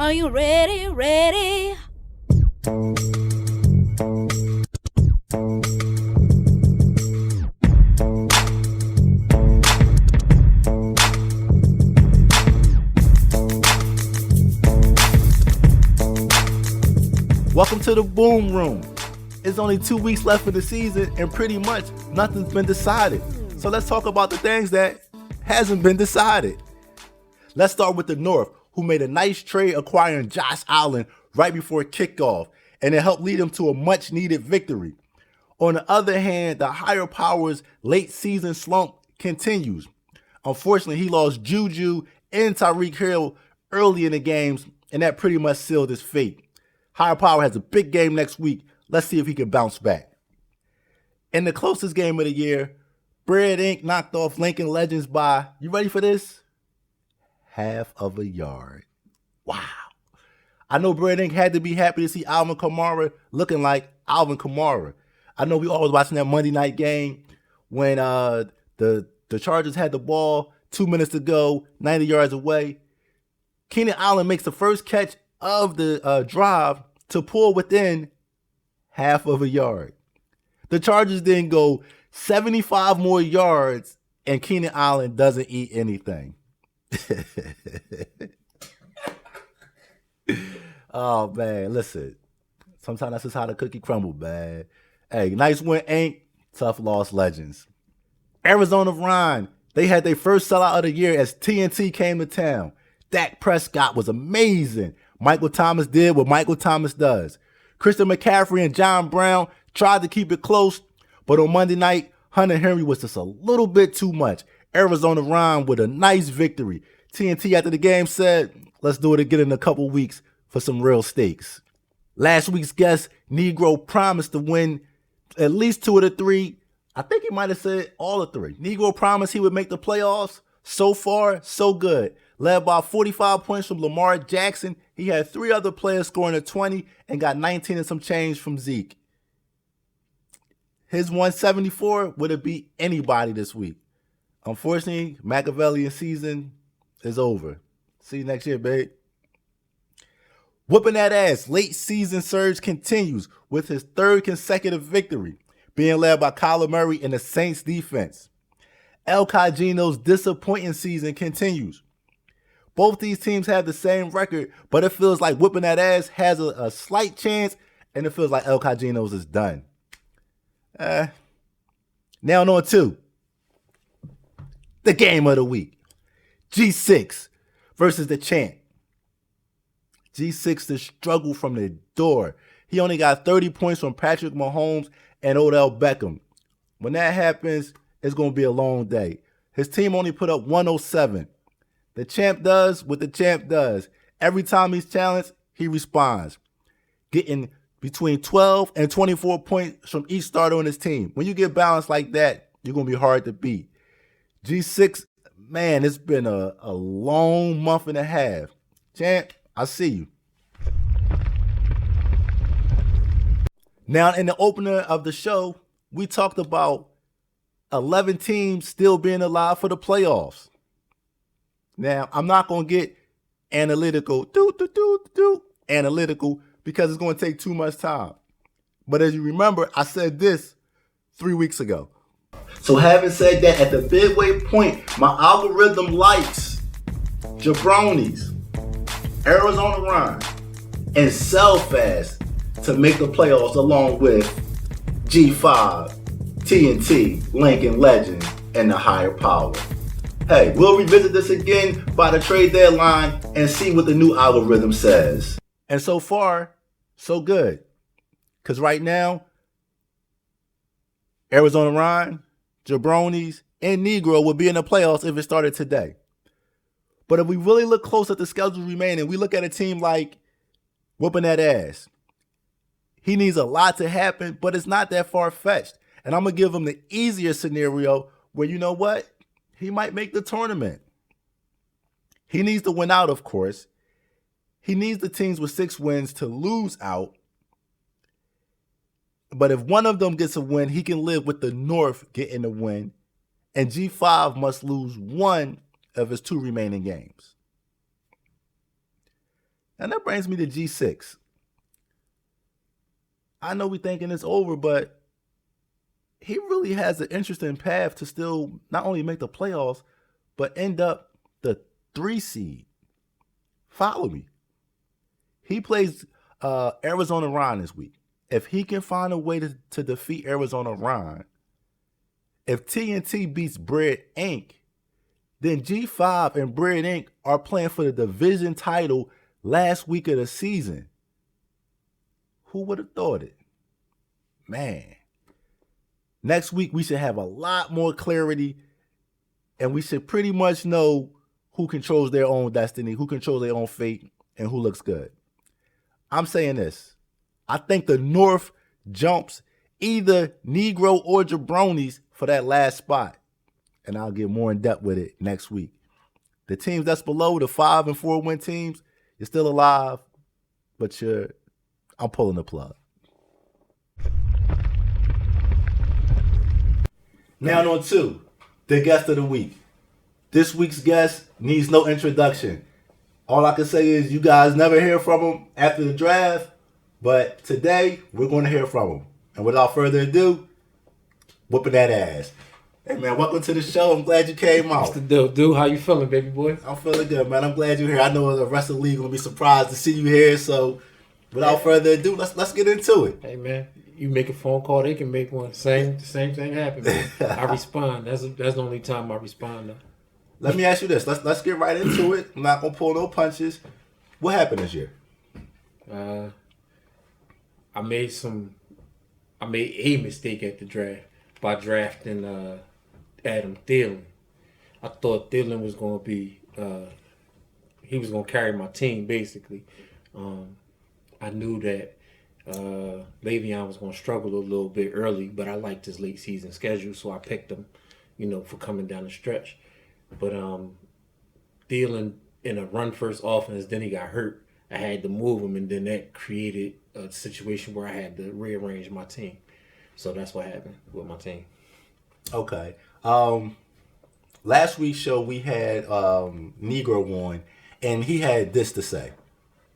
Are you ready, ready? Welcome to the Boom Room. It's only 2 weeks left of the season and pretty much nothing's been decided. So let's talk about the things that hasn't been decided. Let's start with the North, who made a nice trade acquiring Josh Allen right before kickoff, and it helped lead them to a much needed victory. On the other hand, the higher powers late season slump continues. Unfortunately, he lost Juju and Tyreek Hill early in the games, and that pretty much sealed his fate. Higher Power has a big game next week. Let's see if he can bounce back. In the closest game of the year, Bread Inc. knocked off Lincoln Legends by, you ready for this? Half of a yard. Wow. I know Bread Inc. had to be happy to see Alvin Kamara looking like Alvin Kamara. I know we all was watching that Monday night game when the Chargers had the ball, 2 minutes to go, 90 yards away. Keenan Allen makes the first catch of the drive to pull within half of a yard. The Chargers then go 75 more yards and Keenan Allen doesn't eat anything. Oh, man, listen. Sometimes that's just how the cookie crumbled, man. Hey, nice win, Ain't. Tough loss, Legends. Arizona Ryan, they had their first sellout of the year as TNT came to town. Dak Prescott was amazing. Michael Thomas did what Michael Thomas does. Christian McCaffrey and John Brown tried to keep it close, but on Monday night, Hunter Henry was just a little bit too much. Arizona Ryan with a nice victory. TNT after the game said, let's do it again in a couple weeks for some real stakes. Last week's guest, Negro, promised to win at least 2 of the 3. I think he might have said all of 3. Negro promised he would make the playoffs. So far, so good. Led by 45 points from Lamar Jackson. He had 3 other players scoring at 20 and got 19 and some change from Zeke. His 174 would have beat anybody this week. Unfortunately, Machiavellian season is over. See you next year, babe. Whoopin That Ass late season surge continues with his 3rd consecutive victory, being led by Kyler Murray and the Saints defense. El Cagino's disappointing season continues. Both these teams have the same record, but it feels like Whoopin That Ass has a slight chance, and it feels like El Cagino's is done. Now on 2. The game of the week. G6 versus the Champ. G6 the struggle from the door. He only got 30 points from Patrick Mahomes and Odell Beckham. When that happens, it's going to be a long day. His team only put up 107. The Champ does what the Champ does. Every time he's challenged, he responds, getting between 12 and 24 points from each starter on his team. When you get balanced like that, you're going to be hard to beat. G6, man, it's been a long month and a half. Champ, I see you. Now, in the opener of the show, we talked about 11 teams still being alive for the playoffs. Now, I'm not going to get analytical, because it's going to take too much time. But as you remember, I said this 3 weeks ago. So having said that, at the midway point, my algorithm likes Jabronis, Arizona Ryan, and Sell Fast to make the playoffs along with G5, TNT, Lincoln Legend, and the higher power. Hey, we'll revisit this again by the trade deadline and see what the new algorithm says. And so far, so good. Because right now, Arizona Ryan, Jabronis, and Negro would be in the playoffs if it started today. But if we really look close at the schedule remaining, we look at a team like Whoopin That Ass. He needs a lot to happen, but it's not that far-fetched. And I'm going to give him the easier scenario where, you know what? He might make the tournament. He needs to win out, of course. He needs the teams with 6 wins to lose out. But if one of them gets a win, he can live with the North getting a win. And G5 must lose 1 of his 2 remaining games. And that brings me to G6. I know we thinking it's over, but he really has an interesting path to still not only make the playoffs, but end up the 3 seed. Follow me. He plays Arizona Ryan this week. If he can find a way to defeat Arizona Ryan, if TNT beats Bread Inc., then G5 and Bread Inc. are playing for the division title last week of the season. Who would have thought it? Man. Next week, we should have a lot more clarity, and we should pretty much know who controls their own destiny, who controls their own fate, and who looks good. I'm saying this. I think the North jumps either Negro or Jabronis for that last spot. And I'll get more in depth with it next week. The teams that's below, the 5 and 4 win teams, you're still alive, but I'm pulling the plug. Now on 2, the guest of the week. This week's guest needs no introduction. All I can say is you guys never hear from him after the draft, but today we're going to hear from him. And without further ado, Whoopin That Ass. Hey man, welcome to the show. I'm glad you came out. Mr. Dude, how you feeling, baby boy? I'm feeling good, man. I'm glad you're here. I know the rest of the league gonna be surprised to see you here. So, without further ado, let's get into it. Hey man, you make a phone call, they can make one. Same thing happened. Man. I respond. That's the only time I respond. Though. Let me ask you this. Let's get right into it. I'm not gonna pull no punches. What happened this year? I made a mistake at the draft by drafting Adam Thielen. I thought Thielen was going to be, he was going to carry my team, basically. I knew that Le'Veon was going to struggle a little bit early, but I liked his late season schedule, so I picked him, for coming down the stretch. But Thielen in a run-first offense, then he got hurt. I had to move him, and then that created a situation where I had to rearrange my team. So that's what happened with my team. Okay. Last week's show we had Negro on, and he had this to say.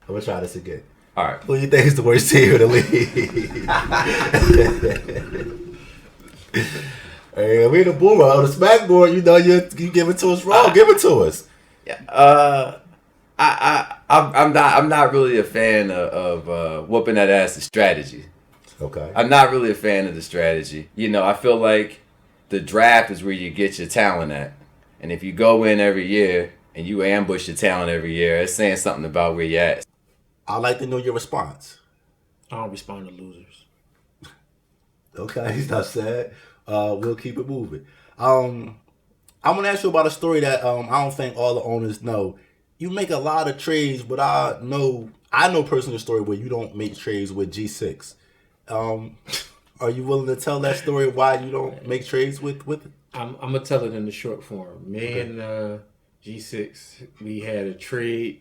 I'm gonna try this again. All right. Who do you think is the worst team in the league? Hey, we the boomer on the smackboard. You give it to us raw. Give it to us. Yeah. I'm not really a fan of whooping that ass strategy. Okay. I'm not really a fan of the strategy. I feel like the draft is where you get your talent at. And if you go in every year and you ambush your talent every year, it's saying something about where you're at. I'd like to know your response. I don't respond to losers. Okay, he's not sad. We'll keep it moving. I'm going to ask you about a story that I don't think all the owners know. You make a lot of trades, but I know personal story where you don't make trades with G6. Are you willing to tell that story why you don't make trades with it? I'm gonna tell it in the short form. Me and G6, we had a trade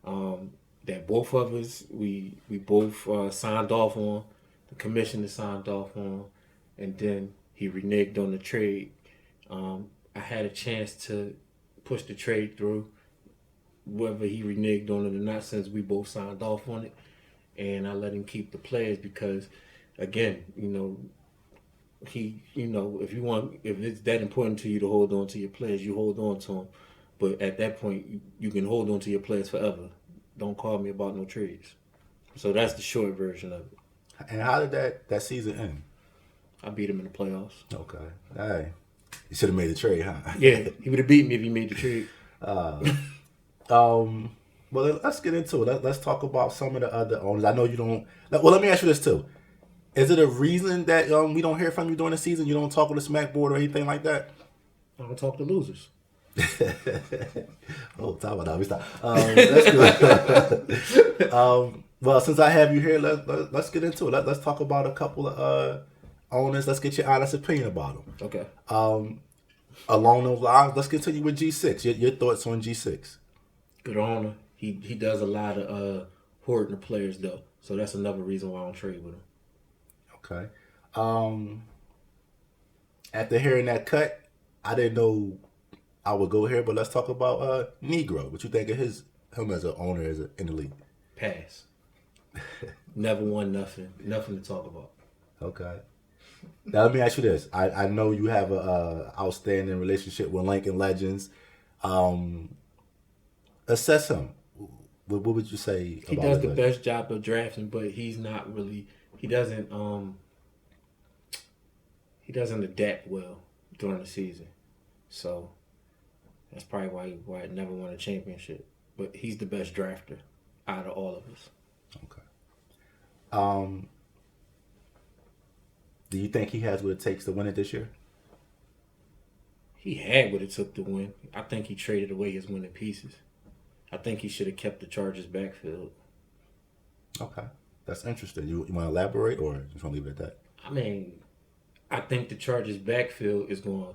that both of us we both signed off on. The commissioner signed off on, and then he reneged on the trade. I had a chance to push the trade through, whether he reneged on it or not, since we both signed off on it, and I let him keep the players because, again, if it's that important to you to hold on to your players, you hold on to them. But at that point, you can hold on to your players forever. Don't call me about no trades. So that's the short version of it. And how did that season end? I beat him in the playoffs. Okay. Hey, you should have made the trade, huh? Yeah, he would have beat me if he made the trade. Well, let's get into it. Let's talk about some of the other owners. I know you don't. Well, let me ask you this too. Is it a reason that we don't hear from you during the season? You don't talk on the smackboard or anything like that? I don't talk to losers. Oh, talk about that. We stop. That's good. Well, since I have you here, let's get into it. Let's talk about a couple of owners. Let's get your honest opinion about them. Okay. Along those lines, let's continue with G6. Your thoughts on G6? Good owner. He does a lot of hoarding the players though, so that's another reason why I don't trade with him. Okay. After hearing that cut, I didn't know I would go here, but let's talk about Negro. What you think of him as an owner in the league? pass. Never won nothing. Nothing to talk about. Okay. Now let me ask you this. I know you have a outstanding relationship with Lincoln Legends. Assess him. What would you say He about does his the legend? best job of drafting, but he's not really. He doesn't adapt well during the season. So that's probably why I never won a championship. But he's the best drafter out of all of us. Okay. Do you think he has what it takes to win it this year? He had what it took to win. I think he traded away his winning pieces. I think he should have kept the Chargers backfield. Okay. That's interesting. You want to elaborate or just want to leave it at that? I mean, I think the Chargers backfield is going to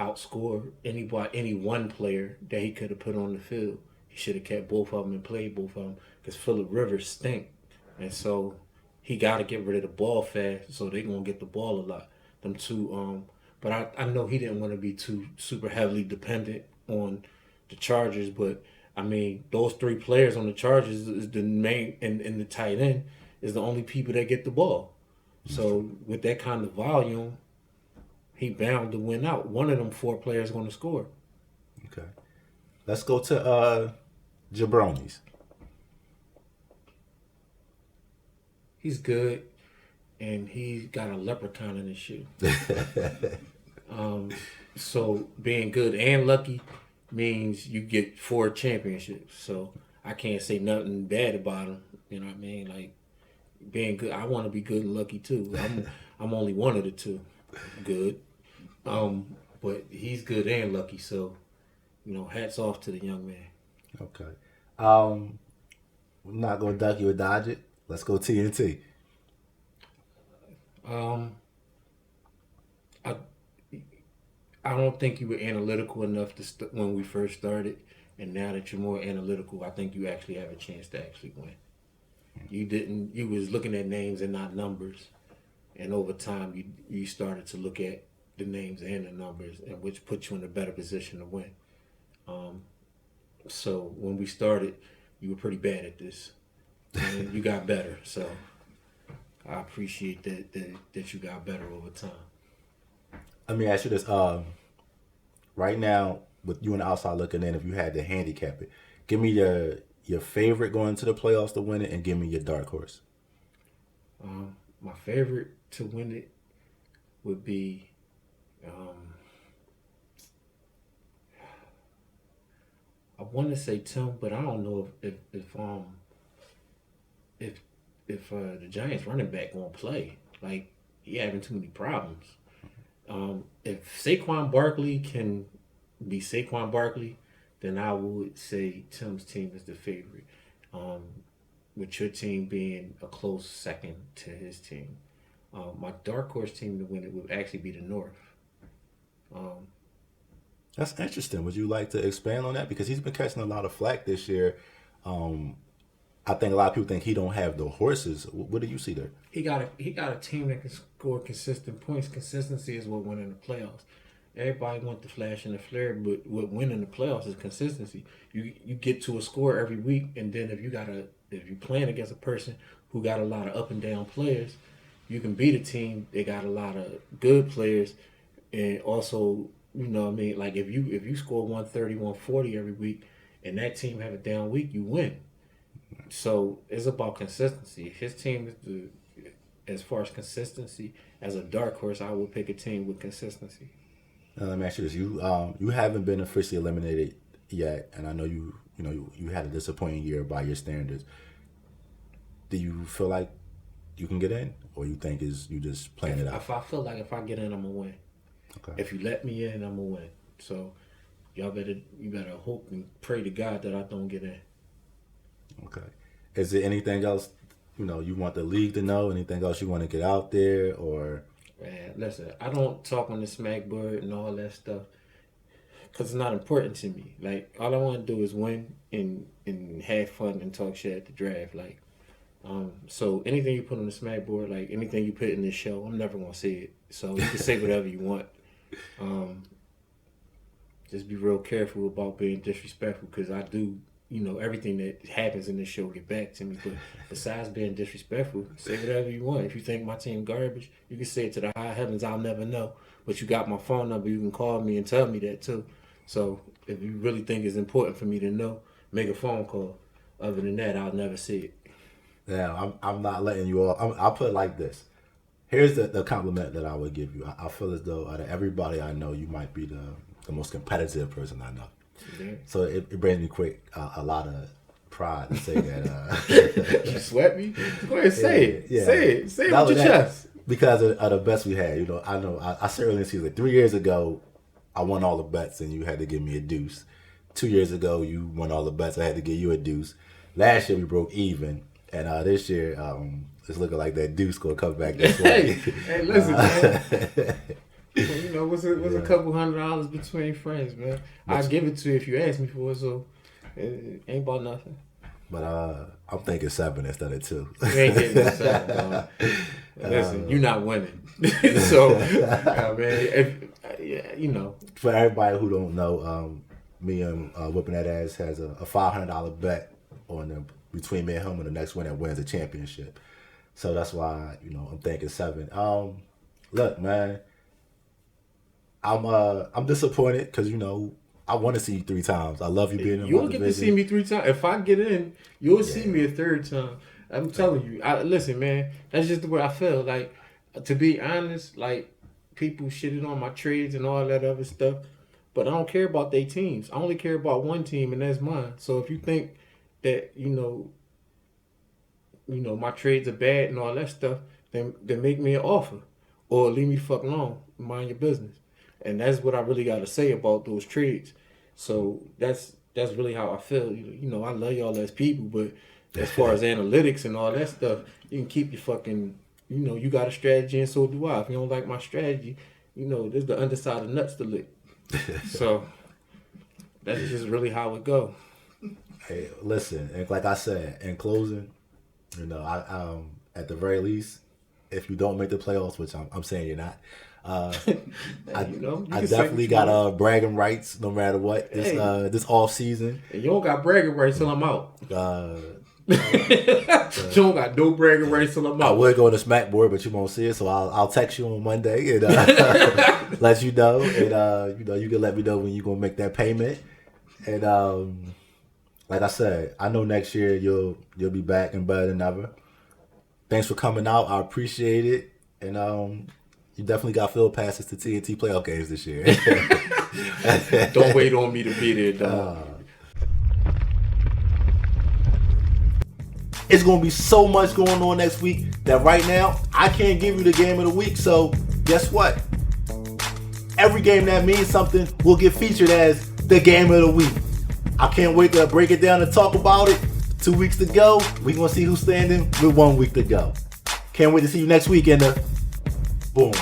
outscore any one player that he could have put on the field. He should have kept both of them and played both of them because Phillip Rivers stink. And so he got to get rid of the ball fast so they're going to get the ball a lot. Them two, but I know he didn't want to be too super heavily dependent on the Chargers, but I mean, those three players on the Chargers is the main, and the tight end is the only people that get the ball. So with that kind of volume, he bound to win out. One of them four players is going to score. Okay. Let's go to Jabronis. He's good, and he's got a leprechaun in his shoe. So being good and lucky means you get 4 championships. So I can't say nothing bad about him. You know what I mean? Like being good, I want to be good and lucky too. I'm only one of the two. Good, but he's good and lucky. So hats off to the young man. Okay. We're not gonna duck you or dodge it. Let's go TNT. I don't think you were analytical enough when we first started, and now that you're more analytical, I think you actually have a chance to actually win. You didn't. You was looking at names and not numbers, and over time you started to look at the names and the numbers, and which put you in a better position to win. So when we started, you were pretty bad at this, and you got better. So I appreciate that you got better over time. Let me ask you this. Right now, with you on the outside looking in, if you had to handicap it, give me your favorite going to the playoffs to win it, and give me your dark horse. My favorite to win it would be I want to say Tim, but I don't know if the Giants running back won't play. Like he having too many problems. If Saquon Barkley can be Saquon Barkley, then I would say Tim's team is the favorite. With your team being a close second to his team. My dark horse team to win it would actually be the North. That's interesting. Would you like to expand on that? Because he's been catching a lot of flack this year. I think a lot of people think he don't have the horses. What do you see there? He got a team that can score consistent points. Consistency is what winning the playoffs. Everybody want the flash and the flare, but what winning the playoffs is consistency. You get to a score every week, and then if you're playing against a person who got a lot of up and down players, you can beat a team that got a lot of good players, and also like if you score 130, 140 every week, and that team have a down week, you win. So it's about consistency. His team is as far as consistency as a dark horse, I would pick a team with consistency. Now, let me ask you this: you haven't been officially eliminated yet, and I know you had a disappointing year by your standards. Do you feel like you can get in, or you think you just playing it out? If I feel like if I get in, I'm gonna win. Okay. If you let me in, I'm gonna win. So you better hope and pray to God that I don't get in. Okay. Is there anything else you want the league to know? Anything else you want to get out there, or? Man, listen, I don't talk on the smack board and all that stuff because it's not important to me. Like, all I want to do is win and have fun and talk shit at the draft. Like, so anything you put on the smack board, like anything you put in this show, I'm never gonna see it. So you can say whatever you want. Just be real careful about being disrespectful because I do everything that happens in this show get back to me. But besides being disrespectful, say whatever you want. If you think my team garbage, you can say it to the high heavens. I'll never know. But you got my phone number. You can call me and tell me that too. So if you really think it's important for me to know, make a phone call. Other than that, I'll never see it. Now, I'm not letting you off. I'll put it like this. Here's the compliment that I would give you. I feel as though out of everybody I know, you might be the most competitive person I know. Yeah. So it brings me a lot of pride to say that. You sweat me? Go ahead, say it. Yeah. Say it with your chest. Because of the bets we had. I certainly see like 3 years ago, I won all the bets and you had to give me a deuce. 2 years ago, you won all the bets. I had to give you a deuce. Last year, we broke even. And this year, it's looking like that deuce going to come back this way. Hey, listen, man. What's a couple $100 between friends, man? I'll give it to you if you ask me for it, so it ain't about nothing. But I'm thinking 7 instead of 2. You ain't getting the 7, dog. Listen, you're not winning. So, man, For everybody who don't know, me and Whoopin That Ass has a $500 bet on them between me and him, and the next winner wins a championship. So that's why I'm thinking 7. Look, man, I'm disappointed because I want to see you 3 times. I love you being in my division. You'll get to see me 3 times. If I get in, you'll see me a 3rd time. I'm telling you. Listen, man, that's just the way I feel. Like, to be honest, like, people shitted on my trades and all that other stuff, but I don't care about their teams. I only care about one team, and that's mine. So if you think that my trades are bad and all that stuff, then make me an offer or leave me the fuck alone. Mind your business. And that's what I really got to say about those trades. So that's really how I feel. I love y'all as people, but as far as analytics and all that stuff, you can keep your fucking, you got a strategy and so do I. If you don't like my strategy, there's the underside of nuts to lick. So that's just really how it go. Hey, listen, and like I said, in closing, I at the very least, if you don't make the playoffs, which I'm saying you're not, I definitely got bragging rights no matter what this off season. And you don't got bragging rights till I'm out. You don't got no bragging rights till I'm out. I would go to Smackboard, but you won't see it, so I'll text you on Monday and let you know, and you can let me know when you're gonna make that payment. And like I said, I know next year you'll be back and better than ever. Thanks for coming out. I appreciate it. And you definitely got field passes to TNT playoff games this year. Don't wait on me to be there, dog. It's going to be so much going on next week that right now I can't give you the game of the week. So guess what? Every game that means something will get featured as the game of the week. I can't wait to break it down and talk about it. 2 weeks to go. We're going to see who's standing with 1 week to go. Can't wait to see you next week in the Boom.